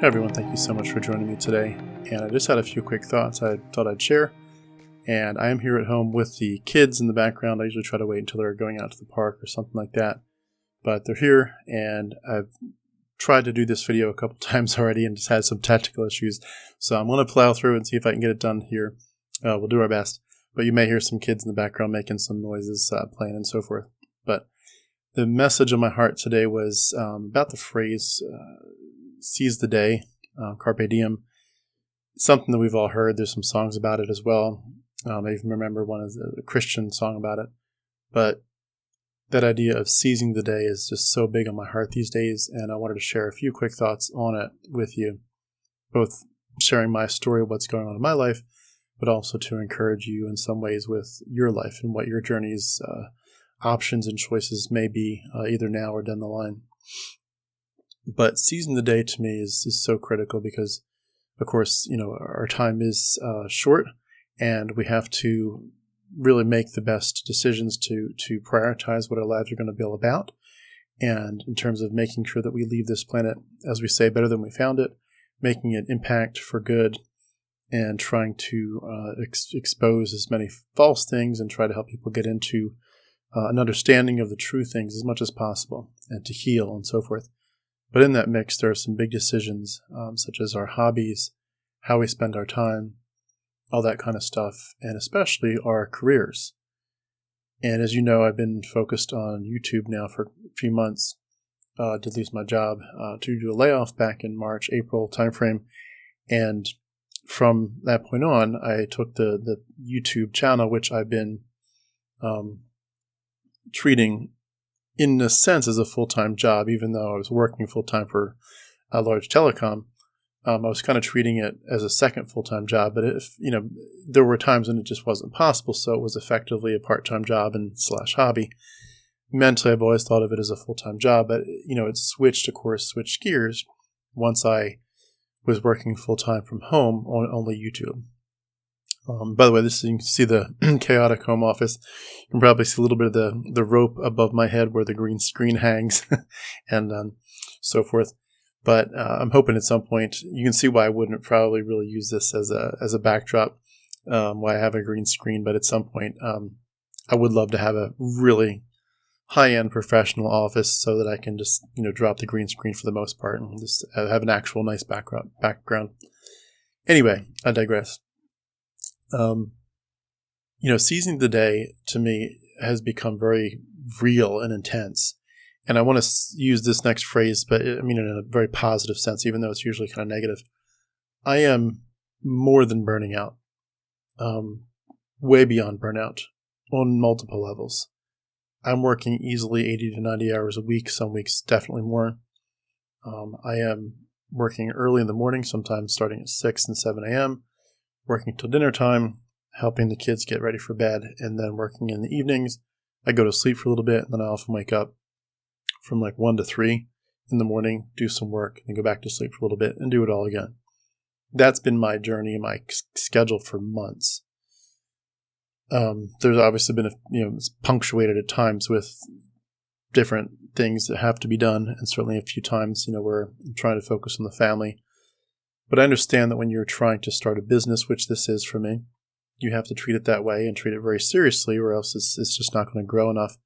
Hey everyone, thank you so much for joining me today. And I just had a few quick thoughts I thought I'd share. And I am here at home with the kids in the background. I usually try to wait until they're going out to the park or something like that. But they're here, and I've tried to do this video a couple times already and just had some technical issues. So I'm going to plow through and see if I can get it done here. We'll do our best. But you may hear some kids in the background making some noises, playing and so forth. But the message on my heart today was about the phrase, seize the day, carpe diem. Something that we've all heard. There's some songs about it as well. I even remember one is a Christian song about it. But that idea of seizing the day is just so big on my heart these days, and I wanted to share a few quick thoughts on it with you, both sharing my story of what's going on in my life, but also to encourage you in some ways with your life and what your journey's options and choices may be, either now or down the line. But seizing the day to me is so critical because, of course, our time is short, and we have to really make the best decisions to prioritize what our lives are going to be all about. And in terms of making sure that we leave this planet, as we say, better than we found it, making an impact for good, and trying to expose as many false things and try to help people get into an understanding of the true things as much as possible and to heal and so forth. But in that mix, there are some big decisions, such as our hobbies, how we spend our time, all that kind of stuff, and especially our careers. And as you know, I've been focused on YouTube now for a few months. Did lose my job to do a layoff back in March, April timeframe. And from that point on, I took the YouTube channel, which I've been treating in a sense as a full-time job, even though I was working full-time for a large telecom. I was kind of treating it as a second full-time job, but there were times when it just wasn't possible, so it was effectively a part-time job and / hobby. Mentally, I've always thought of it as a full-time job, but it switched gears once I was working full-time from home on only YouTube. By the way, you can see the chaotic home office. You can probably see a little bit of the rope above my head where the green screen hangs and so forth. But I'm hoping at some point, you can see why I wouldn't probably really use this as a backdrop, why I have a green screen. But at some point, I would love to have a really high-end professional office so that I can just drop the green screen for the most part and just have an actual nice background. Anyway, I digress. Seizing the day to me has become very real and intense. And I want to use this next phrase, but I mean it in a very positive sense, even though it's usually kind of negative. I am more than burning out, way beyond burnout on multiple levels. I'm working easily 80 to 90 hours a week, some weeks definitely more. I am working early in the morning, sometimes starting at 6 and 7 a.m., working till dinner time, helping the kids get ready for bed, and then working in the evenings. I go to sleep for a little bit, and then I often wake up from like 1 to 3 in the morning, do some work, and go back to sleep for a little bit, and do it all again. That's been my journey and my schedule for months. There's obviously been it's punctuated at times with different things that have to be done, and certainly a few times, where I'm trying to focus on the family. But I understand that when you're trying to start a business, which this is for me, you have to treat it that way and treat it very seriously, or else it's just not going to grow enough.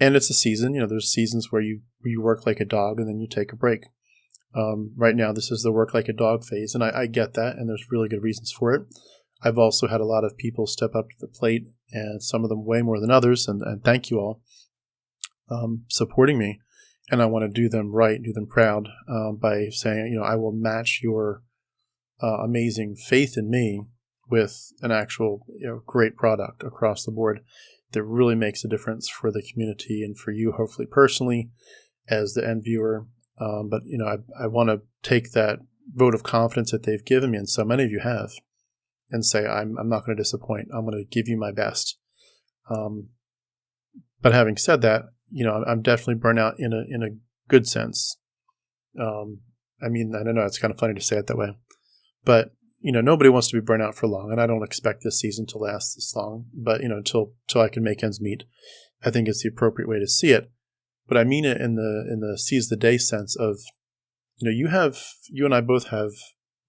And it's a season. There's seasons where you work like a dog and then you take a break. Right now, this is the work like a dog phase, and I get that, and there's really good reasons for it. I've also had a lot of people step up to the plate, and some of them way more than others, and thank you all supporting me. And I want to do them right, do them proud by saying, I will match your amazing faith in me with an actual great product across the board that really makes a difference for the community and for you, hopefully personally, as the end viewer. But I want to take that vote of confidence that they've given me, and so many of you have, and say, I'm not going to disappoint. I'm going to give you my best. But having said that, I'm definitely burnt out in a good sense. I don't know, it's kind of funny to say it that way, but nobody wants to be burnt out for long, and I don't expect this season to last this long. But until I can make ends meet, I think it's the appropriate way to see it. But I mean it in the seize the day sense of you and I both have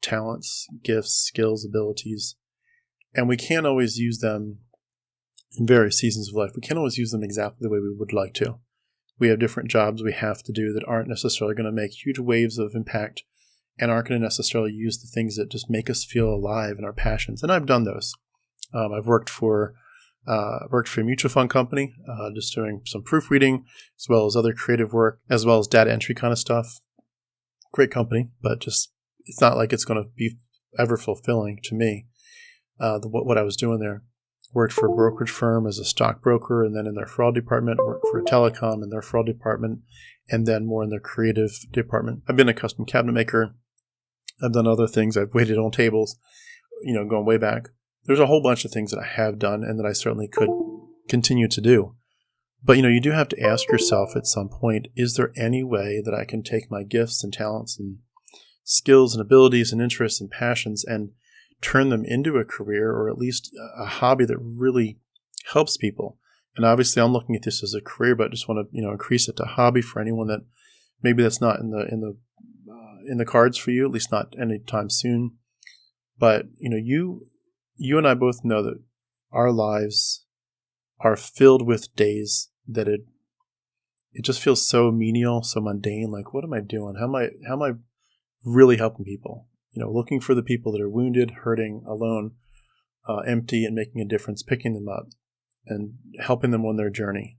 talents, gifts, skills, abilities, and we can't always use them in various seasons of life. We can't always use them exactly the way we would like to. We have different jobs we have to do that aren't necessarily going to make huge waves of impact and aren't going to necessarily use the things that just make us feel alive and our passions. And I've done those. I've worked for a mutual fund company, just doing some proofreading, as well as other creative work, as well as data entry kind of stuff. Great company, but just it's not like it's going to be ever fulfilling to me. What I was doing there. Worked for a brokerage firm as a stockbroker, and then in their fraud department. Worked for a telecom in their fraud department, and then more in their creative department. I've been a custom cabinet maker. I've done other things. I've waited on tables, going way back. There's a whole bunch of things that I have done and that I certainly could continue to do. But, you do have to ask yourself at some point, is there any way that I can take my gifts and talents and skills and abilities and interests and passions and turn them into a career, or at least a hobby that really helps people? And obviously I'm looking at this as a career, but I just want to, increase it to hobby for anyone that maybe that's not in the cards for you, at least not anytime soon. But, you and I both know that our lives are filled with days that it just feels so menial, so mundane. Like, what am I doing? How am I really helping people? Looking for the people that are wounded, hurting, alone, empty, and making a difference, picking them up and helping them on their journey.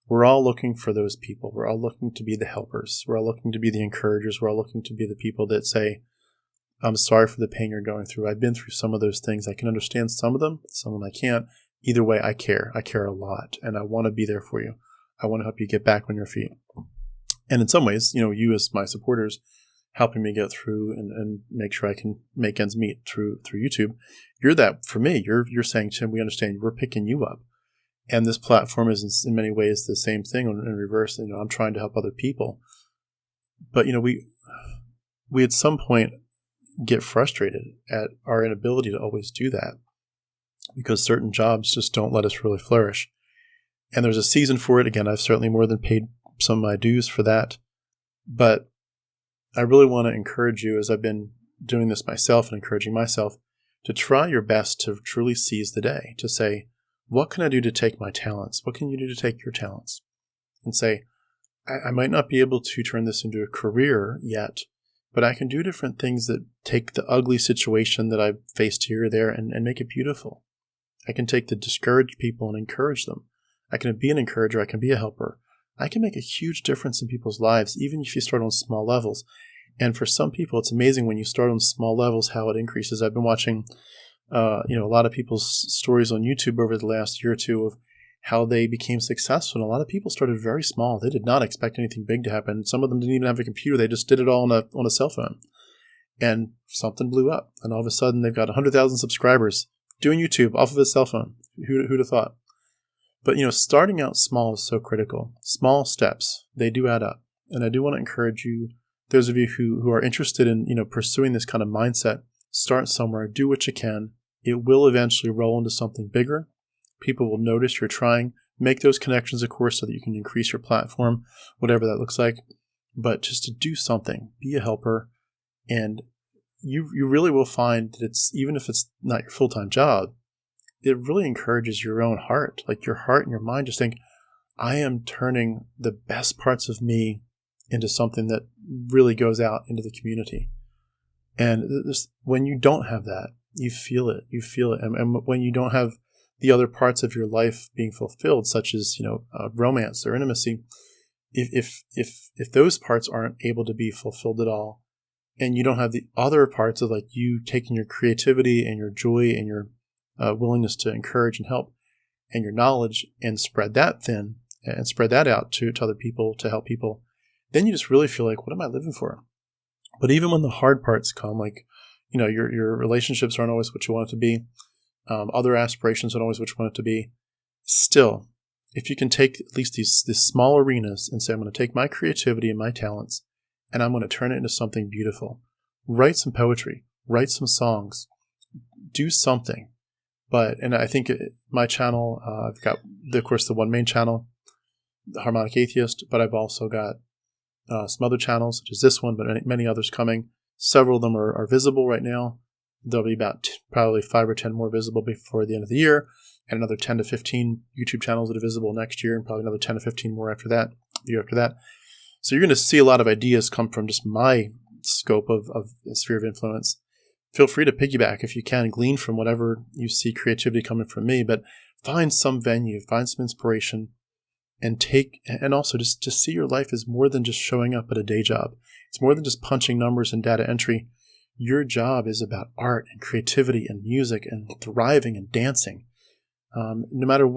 We're all looking for those people. We're all looking to be the helpers. We're all looking to be the encouragers. We're all looking to be the people that say, I'm sorry for the pain you're going through. I've been through some of those things. I can understand some of them I can't. Either way, I care. I care a lot, and I want to be there for you. I want to help you get back on your feet. And in some ways, you as my supporters, helping me get through and make sure I can make ends meet through YouTube. You're that for me. You're saying, Tim, we understand. We're picking you up. And this platform is in many ways the same thing in reverse. I'm trying to help other people. But, we at some point get frustrated at our inability to always do that because certain jobs just don't let us really flourish. And there's a season for it. Again, I've certainly more than paid some of my dues for that. But I really want to encourage you, as I've been doing this myself and encouraging myself, to try your best to truly seize the day, to say, what can I do to take my talents? What can you do to take your talents? And say, I might not be able to turn this into a career yet, but I can do different things that take the ugly situation that I've faced here or there and make it beautiful. I can take the discouraged people and encourage them. I can be an encourager. I can be a helper. I can make a huge difference in people's lives, even if you start on small levels. And for some people, it's amazing when you start on small levels how it increases. I've been watching a lot of people's stories on YouTube over the last year or two of how they became successful. And a lot of people started very small. They did not expect anything big to happen. Some of them didn't even have a computer. They just did it all on a cell phone. And something blew up. And all of a sudden, they've got 100,000 subscribers doing YouTube off of a cell phone. Who'd have thought? But, starting out small is so critical. Small steps, they do add up. And I do want to encourage you, those of you who are interested in, pursuing this kind of mindset, start somewhere, do what you can. It will eventually roll into something bigger. People will notice you're trying. Make those connections, of course, so that you can increase your platform, whatever that looks like. But just to do something, be a helper, and you really will find that it's, even if it's not your full-time job, it really encourages your own heart, like your heart and your mind. Just think, I am turning the best parts of me into something that really goes out into the community. And when you don't have that, you feel it. And when you don't have the other parts of your life being fulfilled, such as, romance or intimacy, if those parts aren't able to be fulfilled at all, and you don't have the other parts of like you taking your creativity and your joy and your willingness to encourage and help and your knowledge and spread that thin and spread that out to other people, to help people, then you just really feel like, what am I living for? But even when the hard parts come, like, your relationships aren't always what you want it to be. Other aspirations aren't always what you want it to be. Still, if you can take at least these small arenas and say, I'm going to take my creativity and my talents and I'm going to turn it into something beautiful. Write some poetry, write some songs, do something. And I think my channel, I've got, of course, the one main channel, the Harmonic Atheist, but I've also got some other channels, such as this one, but many others coming. Several of them are visible right now. There'll be about probably 5 or 10 more visible before the end of the year, and another 10 to 15 YouTube channels that are visible next year, and probably another 10 to 15 more after that, the year after that. So you're going to see a lot of ideas come from just my scope of sphere of influence. Feel free to piggyback if you can, glean from whatever you see creativity coming from me, but find some venue, find some inspiration, and also just see your life as more than just showing up at a day job. It's more than just punching numbers and data entry. Your job is about art and creativity and music and thriving and dancing. No matter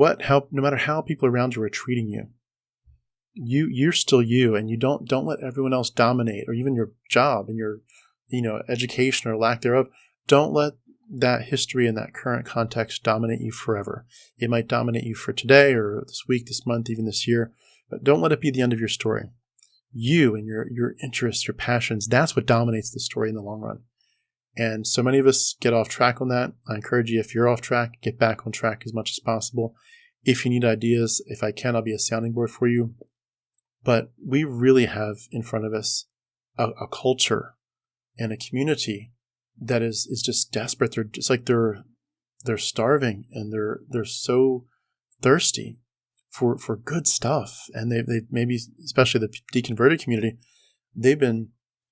how people around you are treating you, you're still you, and you don't let everyone else dominate, or even your job and your education or lack thereof. Don't let that history and that current context dominate you forever. It might dominate you for today or this week, this month, even this year, but don't let it be the end of your story. You and your interests, your passions, that's what dominates the story in the long run. And so many of us get off track on that. I encourage you, if you're off track, get back on track as much as possible. If you need ideas, if I can, I'll be a sounding board for you. But we really have in front of us a culture and a community that is just desperate. They're just like they're starving, and they're so thirsty for good stuff. And they maybe, especially the deconverted community, they've been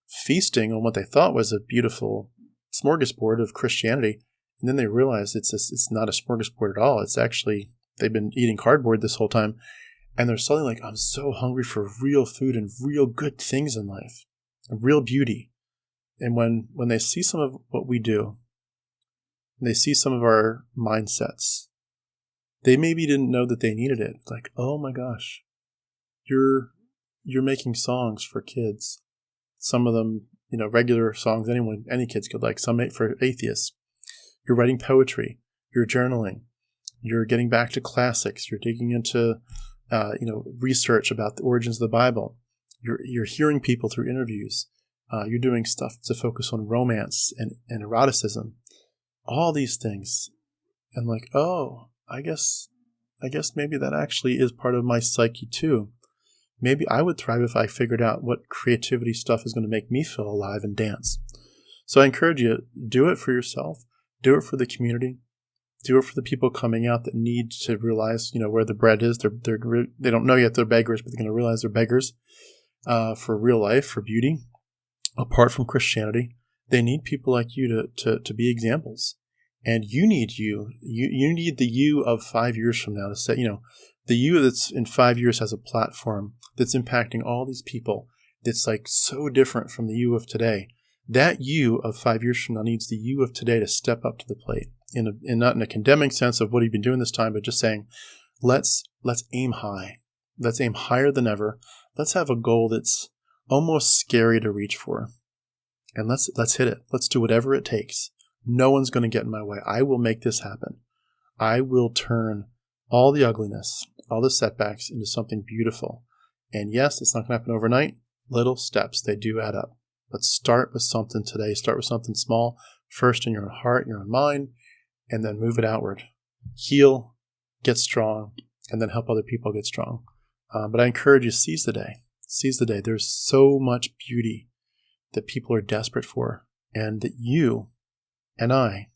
feasting on what they thought was a beautiful smorgasbord of Christianity, and then they realize it's not a smorgasbord at all. It's actually, they've been eating cardboard this whole time, and they're suddenly like, I'm so hungry for real food and real good things in life, and real beauty. And when they see some of what we do, and they see some of our mindsets, they maybe didn't know that they needed it. Like, oh my gosh, you're making songs for kids. Some of them, regular songs any kids could like. Some made for atheists. You're writing poetry. You're journaling. You're getting back to classics. You're digging into, research about the origins of the Bible. You're hearing people through interviews. You're doing stuff to focus on romance and eroticism. All these things. And like, oh, I guess maybe that actually is part of my psyche too. Maybe I would thrive if I figured out what creativity stuff is going to make me feel alive and dance. So I encourage you, do it for yourself. Do it for the community. Do it for the people coming out that need to realize, where the bread is. They don't know yet they're beggars, but they're going to realize they're beggars for real life, for beauty. Apart from Christianity, they need people like you to be examples. And you need you need the you of 5 years from now to say, the you that's in 5 years has a platform that's impacting all these people that's like so different from the you of today. That you of 5 years from now needs the you of today to step up to the plate, not in a condemning sense of what he'd been doing this time, but just saying, let's aim high. Let's aim higher than ever. Let's have a goal that's almost scary to reach for. And let's hit it. Let's do whatever it takes. No one's going to get in my way. I will make this happen. I will turn all the ugliness, all the setbacks into something beautiful. And yes, it's not going to happen overnight. Little steps, they do add up. But start with something today. Start with something small, first in your own heart, your own mind, and then move it outward. Heal, get strong, and then help other people get strong. But I encourage you, seize the day. Seize the day. There's so much beauty that people are desperate for, and that you and I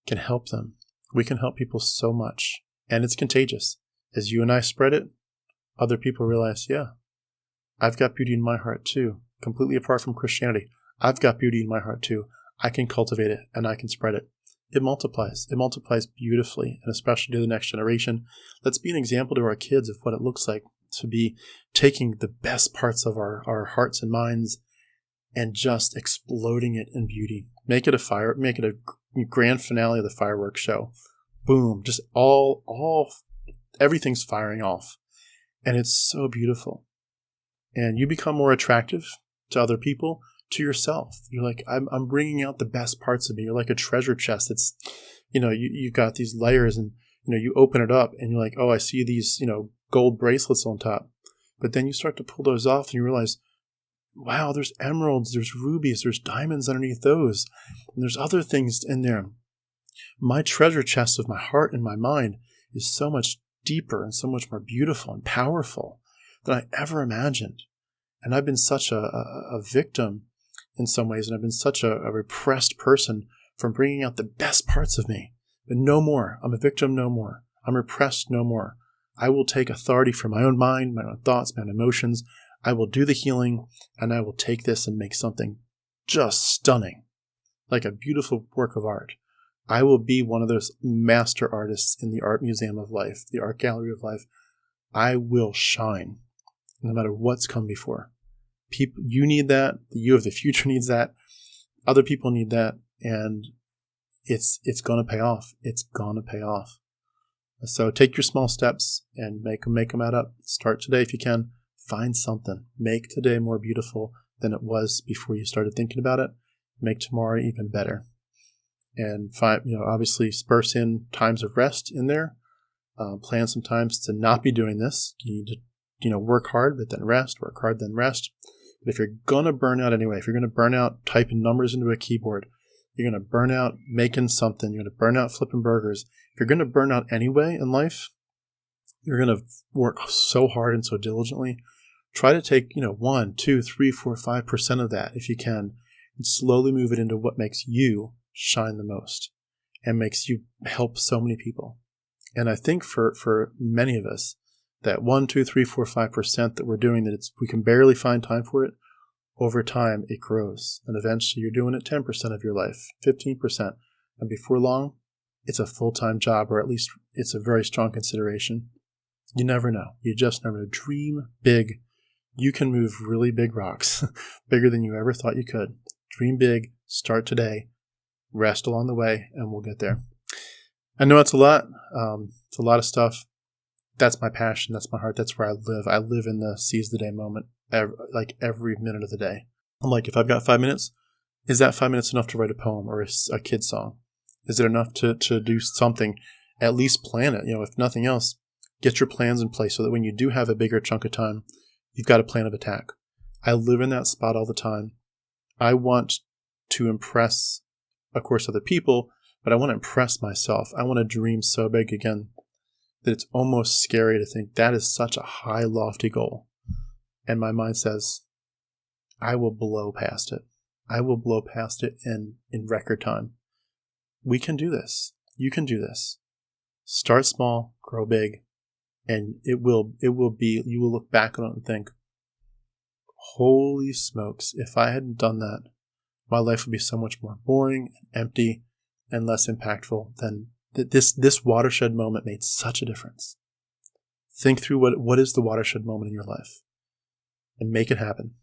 can help them. We can help people so much, and it's contagious. As you and I spread it, other people realize, yeah, I've got beauty in my heart too, completely apart from Christianity. I've got beauty in my heart too. I can cultivate it, and I can spread it. It multiplies. It multiplies beautifully, and especially to the next generation. Let's be an example to our kids of what it looks like to be taking the best parts of our hearts and minds and just exploding it in beauty. Make it a grand finale of the fireworks show. Boom, just everything's firing off. And it's so beautiful. And you become more attractive to other people, to yourself. You're like, I'm bringing out the best parts of me. You're like a treasure chest. It's, you've got these layers, and, you open it up and you're like, oh, I see these, gold bracelets on top. But then you start to pull those off and you realize, wow, there's emeralds, there's rubies, there's diamonds underneath those. And there's other things in there. My treasure chest of my heart and my mind is so much deeper and so much more beautiful and powerful than I ever imagined. And I've been such a victim in some ways, and I've been such a repressed person from bringing out the best parts of me. But no more. I'm a victim no more. I'm repressed no more. I will take authority for my own mind, my own thoughts, my own emotions. I will do the healing, and I will take this and make something just stunning, like a beautiful work of art. I will be one of those master artists in the art museum of life, the art gallery of life. I will shine, no matter what's come before. People, you need that. The you of the future needs that. Other people need that, and it's going to pay off. It's going to pay off. So take your small steps and make them add up. Start today if you can. Find something. Make today more beautiful than it was before you started thinking about it. Make tomorrow even better. And find, obviously disperse in times of rest in there. Plan some times to not be doing this. You need to, work hard, but then rest. Work hard, then rest. But if you're going to burn out anyway, if you're going to burn out typing numbers into a keyboard, you're going to burn out making something, you're going to burn out flipping burgers. If you're going to burn out anyway in life, you're going to work so hard and so diligently. Try to take, 1, 2, 3, 4, 5% of that if you can, and slowly move it into what makes you shine the most and makes you help so many people. And I think for many of us, that 1, 2, 3, 4, 5% that we're doing, that we can barely find time for it, over time it grows. And eventually you're doing it 10% of your life, 15%. And before long, it's a full-time job, or at least it's a very strong consideration. You never know. You just never know. Dream big. You can move really big rocks, bigger than you ever thought you could. Dream big. Start today. Rest along the way, and we'll get there. I know it's a lot. It's a lot of stuff. That's my passion. That's my heart. That's where I live. I live in the seize the day moment, every minute of the day. I'm like, if I've got 5 minutes, is that 5 minutes enough to write a poem or a kid's song? Is it enough to do something? At least plan it. If nothing else, get your plans in place so that when you do have a bigger chunk of time, you've got a plan of attack. I live in that spot all the time. I want to impress, of course, other people, but I want to impress myself. I want to dream so big again that it's almost scary to think that is such a high, lofty goal. And my mind says, I will blow past it. I will blow past it in record time. We can do this. You can do this. Start small, grow big, and it will be, you will look back on it and think, holy smokes, if I hadn't done that, my life would be so much more boring and empty and less impactful than this watershed moment made such a difference. Think through what is the watershed moment in your life and make it happen.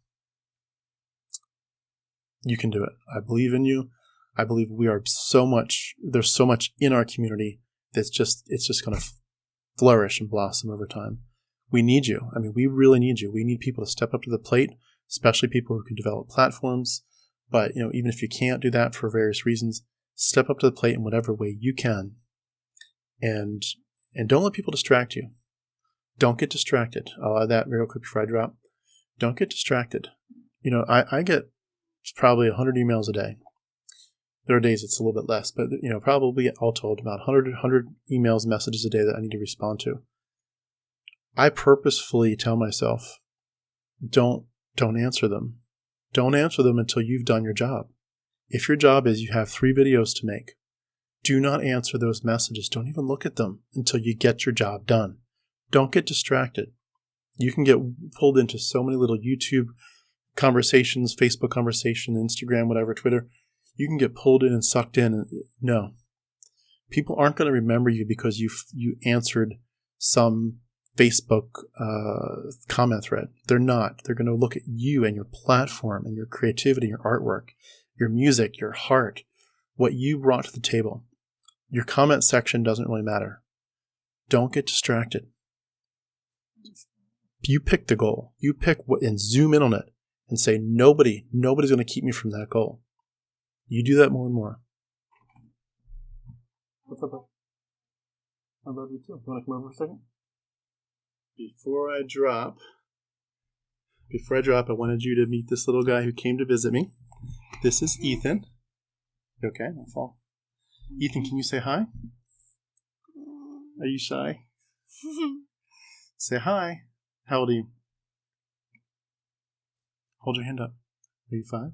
You can do it. I believe in you. I believe there's so much in our community that's it's just going to flourish and blossom over time. We need you. I mean, we really need you. We need people to step up to the plate, especially people who can develop platforms. But, even if you can't do that for various reasons, step up to the plate in whatever way you can. And don't let people distract you. Don't get distracted. I'll add that real quick before I drop. Don't get distracted. I get probably 100 emails a day. There are days it's a little bit less, but, probably all told about 100 emails, messages a day that I need to respond to. I purposefully tell myself, don't answer them. Don't answer them until you've done your job. If your job is you have 3 videos to make, do not answer those messages. Don't even look at them until you get your job done. Don't get distracted. You can get pulled into so many little YouTube conversations, Facebook conversations, Instagram, whatever, Twitter. You can get pulled in and sucked in. No. People aren't going to remember you because you answered some Facebook comment thread. They're not. They're going to look at you and your platform and your creativity, your artwork, your music, your heart, what you brought to the table. Your comment section doesn't really matter. Don't get distracted. You pick the goal. You pick what and zoom in on it and say, nobody's going to keep me from that goal. You do that more and more. What's up, bud? I love you too. You want to come over for a second? Before I drop, I wanted you to meet this little guy who came to visit me. This is Ethan. You okay? Don't fall. Ethan, can you say hi? Are you shy? Say hi. How old are you? Hold your hand up. Are you 5?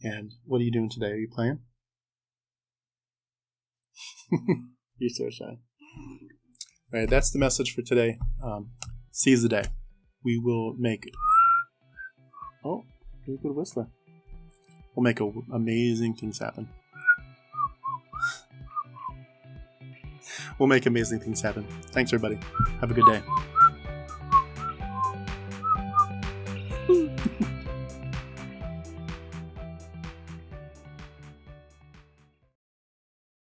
And what are you doing today? Are you playing? You're so shy. All right, that's the message for today. Seize the day. We will make... Oh, you're a good whistler. We'll make amazing things happen. We'll make amazing things happen. Thanks, everybody. Have a good day.